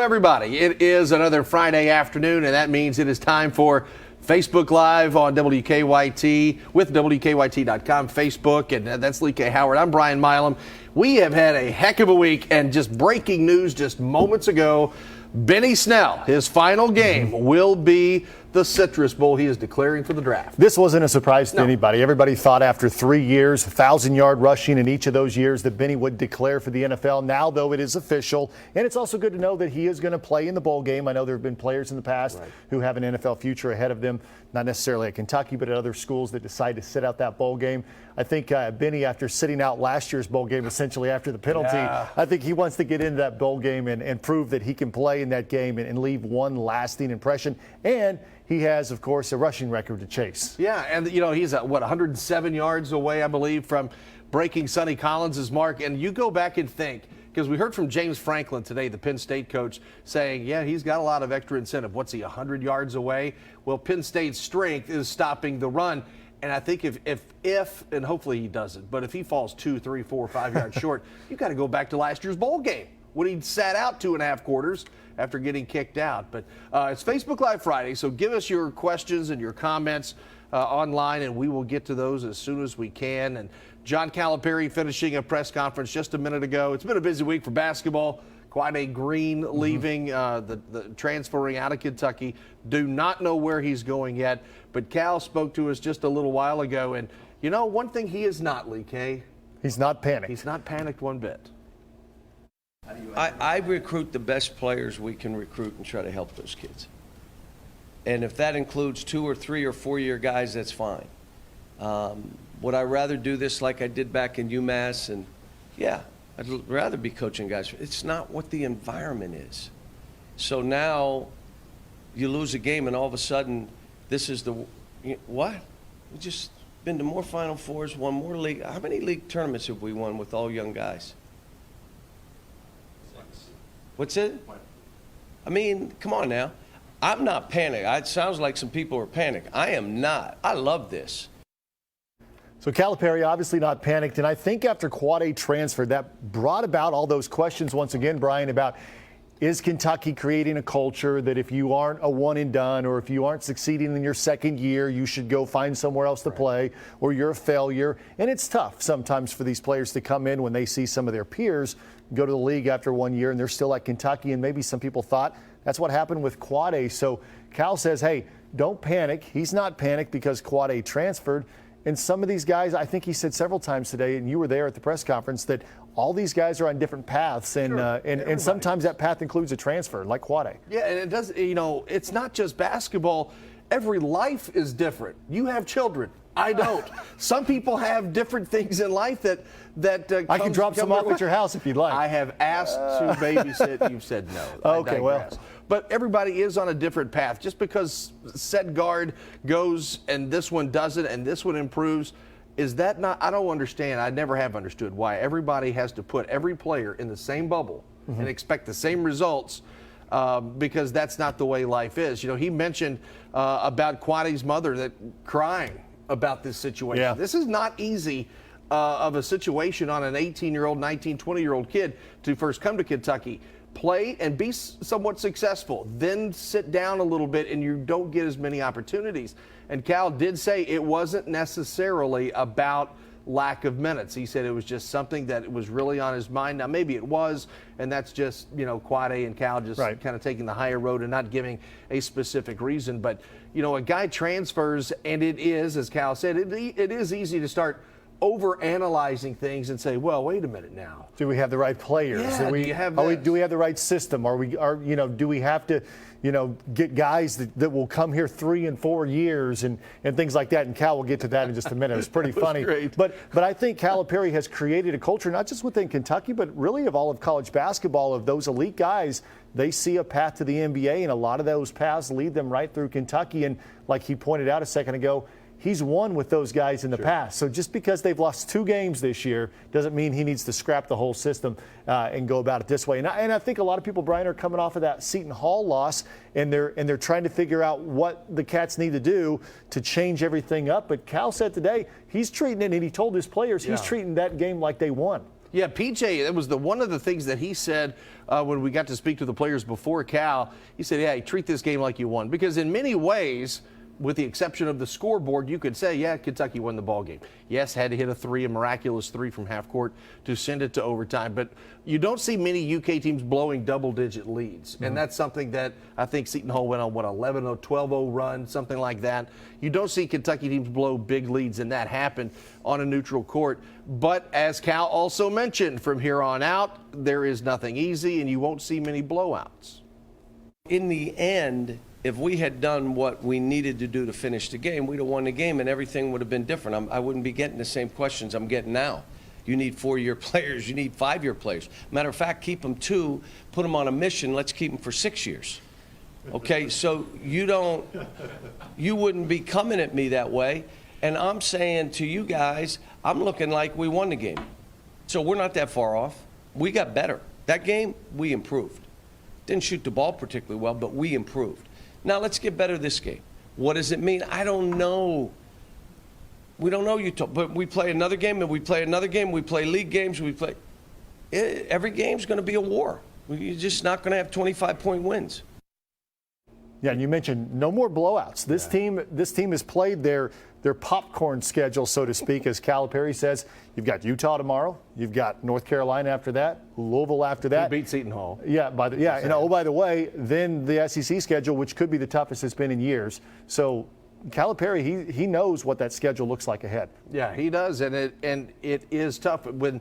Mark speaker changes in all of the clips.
Speaker 1: everybody. It is another Friday afternoon, and that means it is time for Facebook Live on WKYT with WKYT.com, Facebook, and that's Lee K. Howard. I'm Brian Milam. We have had a heck of a week, and just breaking news just moments ago, Benny Snell, his final game will be the Citrus Bowl. He is declaring for the draft.
Speaker 2: This wasn't a surprise to anybody. Everybody thought after 3 years, 1,000-yard rushing in each of those years, that Benny would declare for the NFL. Now, though, it is official. And it's also good to know that he is going to play in the bowl game. I know there have been players in the past who have an NFL future ahead of them, not necessarily at Kentucky, but at other schools that decide to sit out that bowl game. I think Benny, after sitting out last year's bowl game, essentially after the penalty, I think he wants to get into that bowl game and prove that he can play in that game and leave one lasting impression. And he has, of course, a rushing record to chase.
Speaker 1: Yeah, and, you know, he's, 107 yards away, I believe, from breaking Sonny Collins' mark. And you go back and think, because we heard from James Franklin today, the Penn State coach, saying, yeah, he's got a lot of extra incentive. What's he, 100 yards away? Well, Penn State's strength is stopping the run. And I think if and hopefully he doesn't, but if he falls 2, 3, 4, 5 yards short, you got to go back to last year's bowl game when he sat out 2.5 quarters after getting kicked out. But it's Facebook Live Friday, so give us your questions and your comments online, and we will get to those as soon as we can. And John Calipari finishing a press conference just a minute ago. It's been a busy week for basketball. Quite Green leaving, the transferring out of Kentucky. Do not know where he's going yet, but Cal spoke to us just a little while ago, and you know, one thing he is not, Lee K.
Speaker 2: He's not panicked.
Speaker 1: He's not panicked one bit.
Speaker 3: I recruit the best players we can recruit and try to help those kids. And if that includes 2 or 3 or 4 year guys, that's fine. Would I rather do this like I did back in UMass? And yeah, I'd rather be coaching guys. It's not what the environment is. So now you lose a game and all of a sudden this is the, what? We just been to more Final Fours, won more league. How many league tournaments have we won with all young guys? 6. What's it? I mean, come on now. I'm not panicked. It sounds like some people are panicked. I am not. I love this.
Speaker 2: So Calipari obviously not panicked, and I think after Quade transferred, that brought about all those questions once again, Brian, about is Kentucky creating a culture that if you aren't a one and done, or if you aren't succeeding in your second year, you should go find somewhere else to play, or you're a failure. And it's tough sometimes for these players to come in when they see some of their peers go to the league after 1 year and they're still at Kentucky, and maybe some people thought that's what happened with Quade. So Cal says, hey, don't panic. He's not panicked because Quade transferred. And some of these guys, I think he said several times today, and you were there at the press conference, that all these guys are on different paths, and and sometimes that path includes a transfer, like Quade.
Speaker 1: Yeah, and it does. You know, it's not just basketball. Every life is different. You have children. I don't. Some people have different things in life that
Speaker 2: I can drop some off at your house if you'd like.
Speaker 1: I have asked to babysit. You've said no.
Speaker 2: Okay, well.
Speaker 1: But everybody is on a different path. Just because said guard goes and this one doesn't and this one improves, is that not? I don't understand. I never have understood why everybody has to put every player in the same bubble and expect the same results. Because that's not the way life is. You know, he mentioned about Quade's mother that crying about this situation.
Speaker 2: Yeah.
Speaker 1: This is not easy of a situation on an 18-year-old, 19, 20-year-old kid to first come to Kentucky, play and be somewhat successful, then sit down a little bit and you don't get as many opportunities. And Cal did say it wasn't necessarily about lack of minutes. He said it was just something that was really on his mind. Now, maybe it was, and that's just, you know, Quade and Cal just kind of taking the higher road and not giving a specific reason. But, you know, a guy transfers, and it is, as Cal said, it is easy to start over-analyzing things and say, well, wait a minute now.
Speaker 2: Do we have the right players?
Speaker 1: Yeah,
Speaker 2: do we have the right system? Do we have to, get guys that will come here 3 and 4 years and things like that? And Cal will get to that in just a minute. It's pretty funny.
Speaker 1: Great.
Speaker 2: But I think Calipari has created a culture, not just within Kentucky, but really of all of college basketball, of those elite guys. They see a path to the NBA, and a lot of those paths lead them right through Kentucky. And like he pointed out a second ago, he's won with those guys in the past. So just because they've lost 2 games this year doesn't mean he needs to scrap the whole system and go about it this way. And I think a lot of people, Brian, are coming off of that Seton Hall loss, and they're trying to figure out what the Cats need to do to change everything up. But Cal said today he's treating it, and he told his players he's treating that game like they won.
Speaker 1: Yeah, PJ, that was one of the things that he said when we got to speak to the players before Cal. He said, yeah, treat this game like you won. Because in many ways, with the exception of the scoreboard, you could say, yeah, Kentucky won the ball game. Yes, had to hit a miraculous three from half court to send it to overtime. But you don't see many UK teams blowing double-digit leads. And that's something that I think Seton Hall went on, 11-0, 12-0 run, something like that. You don't see Kentucky teams blow big leads, and that happened on a neutral court. But as Cal also mentioned, from here on out, there is nothing easy, and you won't see many blowouts.
Speaker 3: In the end, if we had done what we needed to do to finish the game, we'd have won the game and everything would have been different. I wouldn't be getting the same questions I'm getting now. You need 4-year players. You need 5-year players. Matter of fact, keep them 2, put them on a mission. Let's keep them for 6 years. Okay, so you wouldn't be coming at me that way. And I'm saying to you guys, I'm looking like we won the game. So we're not that far off. We got better. That game, we improved. Didn't shoot the ball particularly well, but we improved. Now let's get better this game. What does it mean? I don't know. We don't know Utah, but we play another game, and we play another game. We play league games. Every game's going to be a war. You're just not going to have 25-point wins.
Speaker 2: Yeah, and you mentioned no more blowouts. This team has played their popcorn schedule, so to speak, as Calipari says. You've got Utah tomorrow. You've got North Carolina after that. Louisville after that.
Speaker 1: We beat Seton Hall.
Speaker 2: Yeah, by the way, then the SEC schedule, which could be the toughest it's been in years. So Calipari, he knows what that schedule looks like ahead.
Speaker 1: Yeah, he does, and it is tough when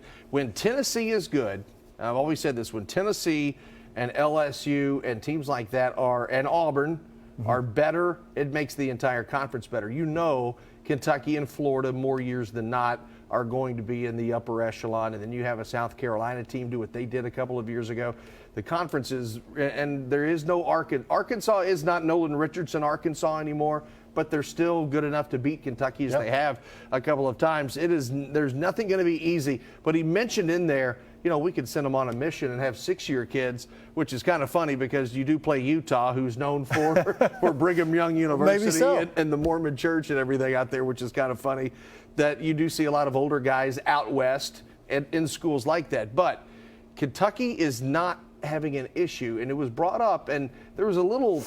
Speaker 1: Tennessee is good. I've always said this: when Tennessee and LSU and teams like that and Auburn are better, it makes the entire conference better. You know, Kentucky and Florida, more years than not, are going to be in the upper echelon. And then you have a South Carolina team do what they did a couple of years ago. The conferences, and there is no Arkansas is not Nolan Richardson Arkansas anymore, but they're still good enough to beat Kentucky as they have a couple of times. There's nothing going to be easy. But he mentioned in there, we could send them on a mission and have 6-year kids, which is kind of funny because you do play Utah, who's known for Brigham Young University and the Mormon Church and everything out there, which is kind of funny that you do see a lot of older guys out west and in schools like that. But Kentucky is not having an issue, and it was brought up, and there was a little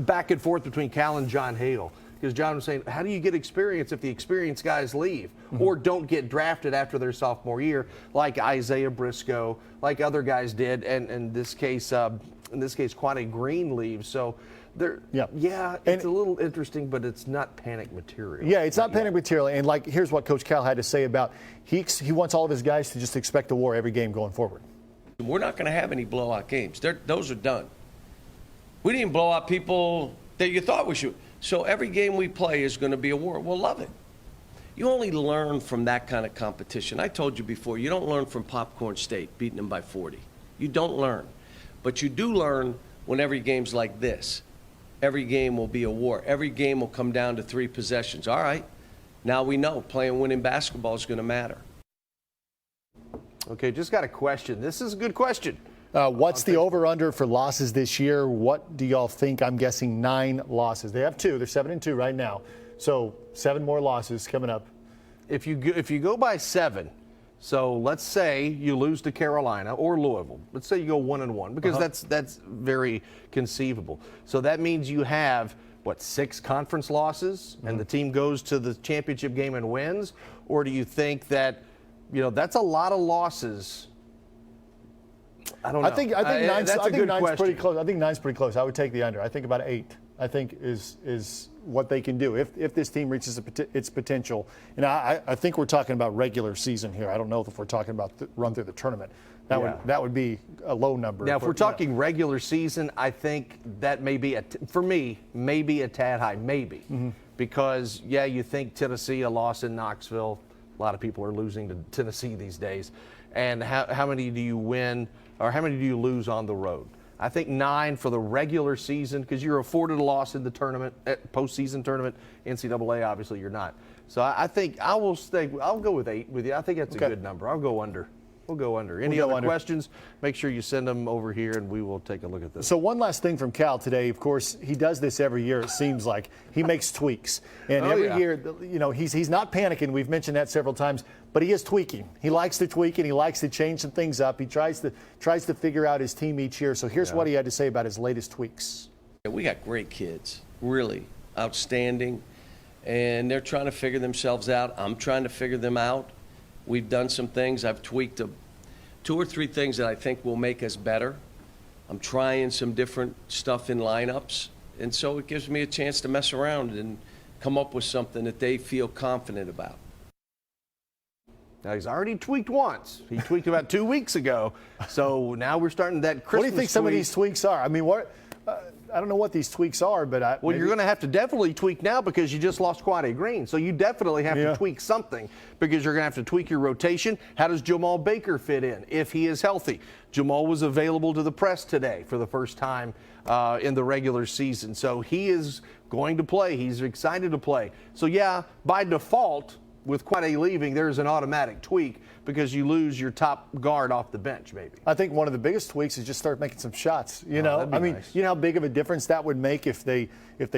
Speaker 1: back and forth between Cal and John Hale. Because John was saying, how do you get experience if the experienced guys leave or don't get drafted after their sophomore year, like Isaiah Briscoe, like other guys did, and in this case, Quade Green leaves. So it's a little interesting, but it's not panic material.
Speaker 2: Yeah, it's not panic material. And here's what Coach Cal had to say about he wants all of his guys to just expect a war every game going forward.
Speaker 3: We're not going to have any blowout games. Those are done. We didn't blow out people that you thought we should. So every game we play is going to be a war. We'll love it. You only learn from that kind of competition. I told you before, you don't learn from Popcorn State, beating them by 40. You don't learn. But you do learn when every game's like this. Every game will be a war. Every game will come down to 3 possessions. All right, now we know playing winning basketball is going to matter.
Speaker 1: Okay, just got a question. This is a good question.
Speaker 2: What's the over-under for losses this year? What do y'all think? I'm guessing 9 losses. They have 2. They're 7-2 right now. So 7 more losses coming up.
Speaker 1: If you go by 7, so let's say you lose to Carolina or Louisville. Let's say you go 1-1 because that's very conceivable. So that means you have 6 conference losses and the team goes to the championship game and wins, or do you think that that's a lot of losses? I don't know.
Speaker 2: I think nine's pretty close. I think 9's pretty close. I would take the under. I think about 8. I think is what they can do if this team reaches its potential. And I think we're talking about regular season here. I don't know if we're talking about run through the tournament. That would be a low number.
Speaker 1: Now, if we're talking regular season, I think that may be for me maybe a tad high, maybe because you think Tennessee, a loss in Knoxville. A lot of people are losing to Tennessee these days. And how many do you win or how many do you lose on the road? I think 9 for the regular season because you're afforded a loss in the tournament, postseason tournament. NCAA, obviously, you're not. So I think I'll go with 8 with you. I think that's a good number. I'll go under. We'll go under. Any other questions, make sure you send them over here, and we will take a look at this.
Speaker 2: So one last thing from Cal today. Of course, he does this every year, it seems like. He makes tweaks. And every year, you know, he's not panicking. We've mentioned that several times. But he is tweaking. He likes to tweak, and he likes to change some things up. He tries to figure out his team each year. So here's what he had to say about his latest tweaks.
Speaker 3: We got great kids, really outstanding. And they're trying to figure themselves out. I'm trying to figure them out. We've done some things. I've tweaked 2 or 3 things that I think will make us better. I'm trying some different stuff in lineups. And so it gives me a chance to mess around and come up with something that they feel confident about.
Speaker 1: Now, he's already tweaked once. He tweaked about 2 weeks ago. So now we're starting that Christmas.
Speaker 2: What do you think some of these tweaks are? I mean, I don't know what these tweaks are, but
Speaker 1: well, you're going to have to definitely tweak now because you just lost Quade Green. So you definitely have to tweak something because you're going to have to tweak your rotation. How does Jamal Baker fit in if he is healthy? Jamal was available to the press today for the first time in the regular season. So he is going to play. He's excited to play. So, yeah, by default, with Quade leaving, there's an automatic tweak because you lose your top guard off the bench, maybe.
Speaker 2: I think one of the biggest tweaks is just start making some shots. You know, I mean, you know how big of a difference that would make if they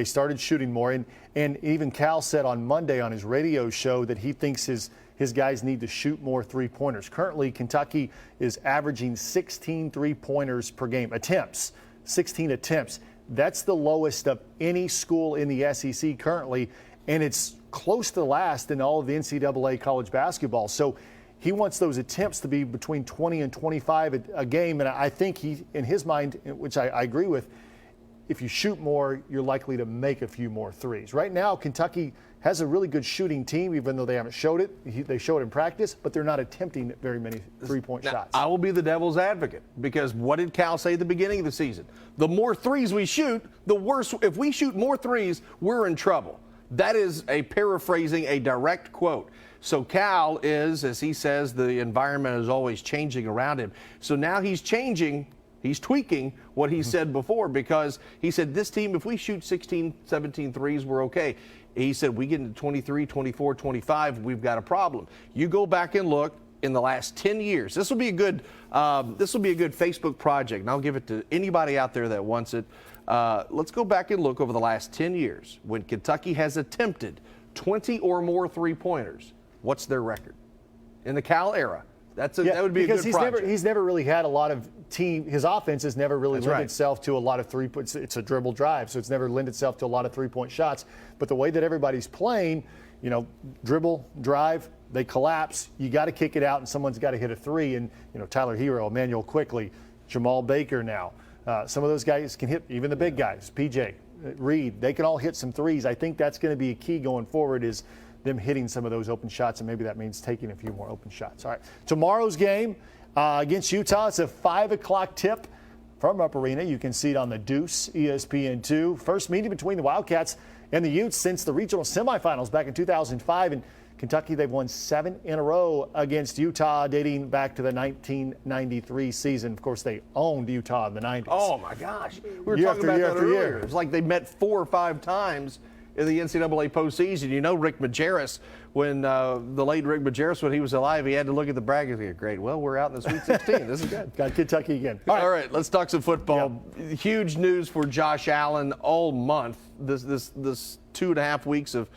Speaker 2: started shooting more. And even Cal said on Monday on his radio show that he thinks his guys need to shoot more three-pointers. Currently, Kentucky is averaging 16 three-pointers per game. Attempts, 16 attempts. That's the lowest of any school in the SEC currently, and it's close to last in all of the NCAA college basketball. So he wants those attempts to be between 20 and 25 a game. And I think he, in his mind, which I agree with, if you shoot more, you're likely to make a few more threes. Right now, Kentucky has a really good shooting team, even though they haven't showed it. They show it in practice, but they're not attempting very many three-point shots.
Speaker 1: I will be the devil's advocate because what did Cal say at the beginning of the season? The more threes we shoot, the worse. If we shoot more threes, we're in trouble. That is a paraphrasing, a direct quote. So Cal is, as he says, the environment is always changing around him. So now he's changing, he's tweaking what he said before because he said this team, if we shoot 16, 17 threes, we're okay. He said we get into 23, 24, 25, we've got a problem. You go back and look in the last 10 years. This will be a good Facebook project, and I'll give it to anybody out there that wants it. Let's go back and look over the last 10 years when Kentucky has attempted 20 or more three-pointers. What's their record? In the Cal era, that would be a good project.
Speaker 2: He's never really had a lot of team. His offense has never really lent itself to a lot of three-points. It's a dribble drive, so it's never lent itself to a lot of three-point shots. But the way that everybody's playing, you know, dribble, drive, they collapse. You got to kick it out, and someone's got to hit a three. And, you know, Tyler Hero, Emmanuel Quickly, Jamal Baker now. Some of those guys can hit, even the big guys, PJ, Reed, they can all hit some threes. I think that's going to be a key going forward is them hitting some of those open shots, and maybe that means taking a few more open shots. All right, tomorrow's game against Utah, it's a 5 o'clock tip from Rupp Arena. You can see it on the Deuce, ESPN2. First meeting between the Wildcats and the Utes since the regional semifinals back in 2005. And Kentucky, they've won 7 in a row against Utah dating back to the 1993 season. Of course, they owned Utah in the 90s.
Speaker 1: Oh, my gosh. We were talking about that earlier. It's like they met 4 or 5 times in the NCAA postseason. You know, Rick Majerus, when the late Rick Majerus, when he was alive, he had to look at the bracket and go, great, well, we're out in the Sweet 16. This is good.
Speaker 2: Got Kentucky again.
Speaker 1: All right, let's talk some football. Yep. Huge news for Josh Allen all month. This 2.5 weeks of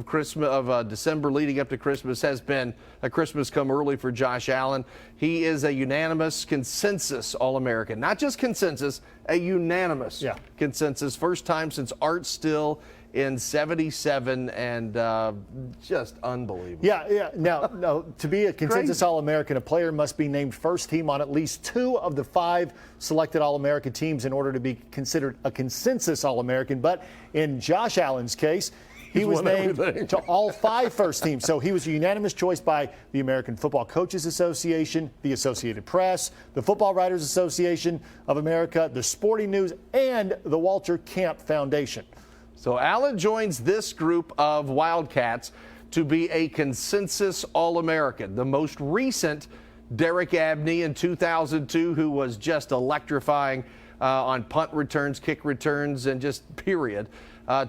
Speaker 1: Christmas, December leading up to Christmas has been a Christmas come early for Josh Allen. He is a unanimous consensus All-American. Not just consensus, a unanimous consensus. First time since Art Still in 77, and just unbelievable.
Speaker 2: Yeah. Now, to be a consensus All-American, a player must be named first team on at least 2 of the 5 selected All-American teams in order to be considered a consensus All-American. But in Josh Allen's case, he was named to all 5 first teams. So he was a unanimous choice by the American Football Coaches Association, the Associated Press, the Football Writers Association of America, the Sporting News, and the Walter Camp Foundation.
Speaker 1: So Allen joins this group of Wildcats to be a consensus All-American. The most recent, Derek Abney in 2002, who was just electrifying on punt returns, kick returns, and just period.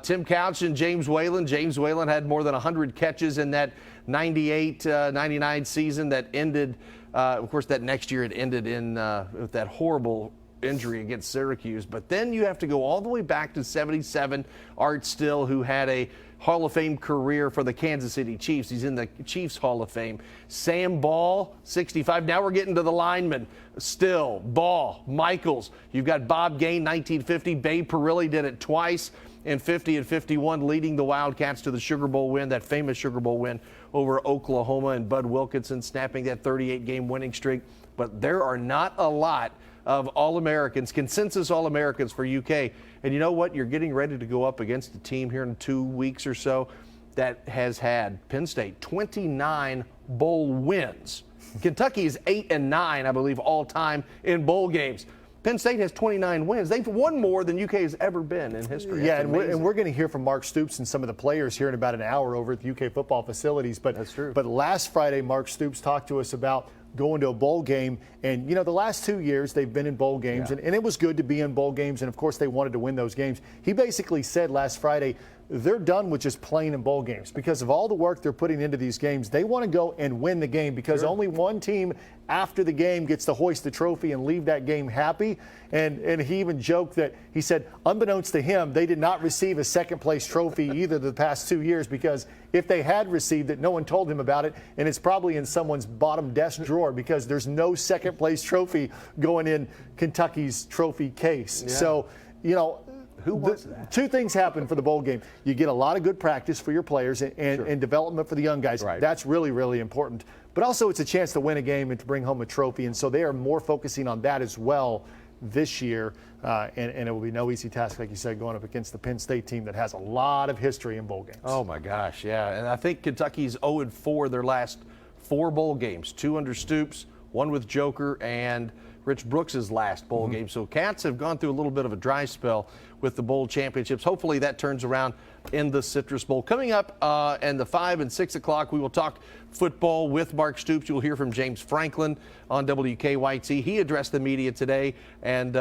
Speaker 1: Tim Couch and James Whalen. James Whalen had more than 100 catches in that 98-99 season that ended Of course, that next year it ended in with that horrible injury against Syracuse. But then you have to go all the way back to 77. Art Still, who had a Hall of Fame career for the Kansas City Chiefs. He's in the Chiefs Hall of Fame. Sam Ball, 65. Now we're getting to the linemen. Still, Ball, Michaels. You've got Bob Gain, 1950. Babe Perilli did it twice in 50 and 51, leading the Wildcats to the Sugar Bowl win, that famous Sugar Bowl win over Oklahoma, and Bud Wilkinson snapping that 38-game winning streak. But there are not a lot of All-Americans, consensus All-Americans for UK. And you know what? You're getting ready to go up against a team here in 2 weeks or so that has had Penn State 29 bowl wins. Kentucky is 8-9, I believe, all time in bowl games. Penn State has 29 wins. They've won more than UK has ever been in history.
Speaker 2: Yeah, and we're going to hear from Mark Stoops and some of the players here in about an hour over at the UK football facilities. But
Speaker 1: that's true.
Speaker 2: But last Friday, Mark Stoops talked to us about going to a bowl game. And, you know, the last 2 years they've been in bowl games, and it was good to be in bowl games. And, of course, they wanted to win those games. He basically said last Friday they're done with just playing in bowl games because of all the work they're putting into these games. They want to go and win the game because only one team after the game gets to hoist the trophy and leave that game happy. And he even joked that he said, unbeknownst to him, they did not receive a second-place trophy either the past 2 years because if they had received it, no one told him about it, and it's probably in someone's bottom desk drawer because there's no second-place trophy going in Kentucky's trophy case.
Speaker 1: Yeah.
Speaker 2: So, you know,
Speaker 1: who wants that?
Speaker 2: Two things happen for the bowl game. You get a lot of good practice for your players and development for the young guys.
Speaker 1: Right.
Speaker 2: That's really, really important. But also it's a chance to win a game and to bring home a trophy. And so they are more focusing on that as well this year. And it will be no easy task, like you said, going up against the Penn State team that has a lot of history in bowl games.
Speaker 1: Oh, my gosh, yeah. And I think Kentucky's 0-4 their last 4 bowl games, 2 under Stoops, 1 with Joker, and Rich Brooks' last bowl game. So Cats have gone through a little bit of a dry spell with the bowl championships. Hopefully that turns around in the Citrus Bowl. Coming up in the 5 and 6 o'clock, we will talk football with Mark Stoops. You'll hear from James Franklin on WKYT. He addressed the media today, and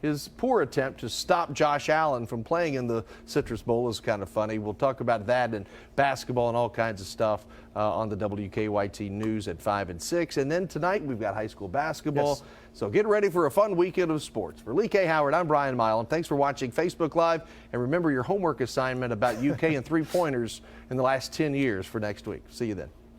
Speaker 1: his poor attempt to stop Josh Allen from playing in the Citrus Bowl is kind of funny. We'll talk about that and basketball and all kinds of stuff on the WKYT News at 5 and 6. And then tonight we've got high school basketball.
Speaker 2: Yes.
Speaker 1: So get ready for a fun weekend of sports. For Lee K. Howard, I'm Brian Milam. Thanks for watching Facebook Live. And remember your homework assignment about UK and three-pointers in the last 10 years for next week. See you then.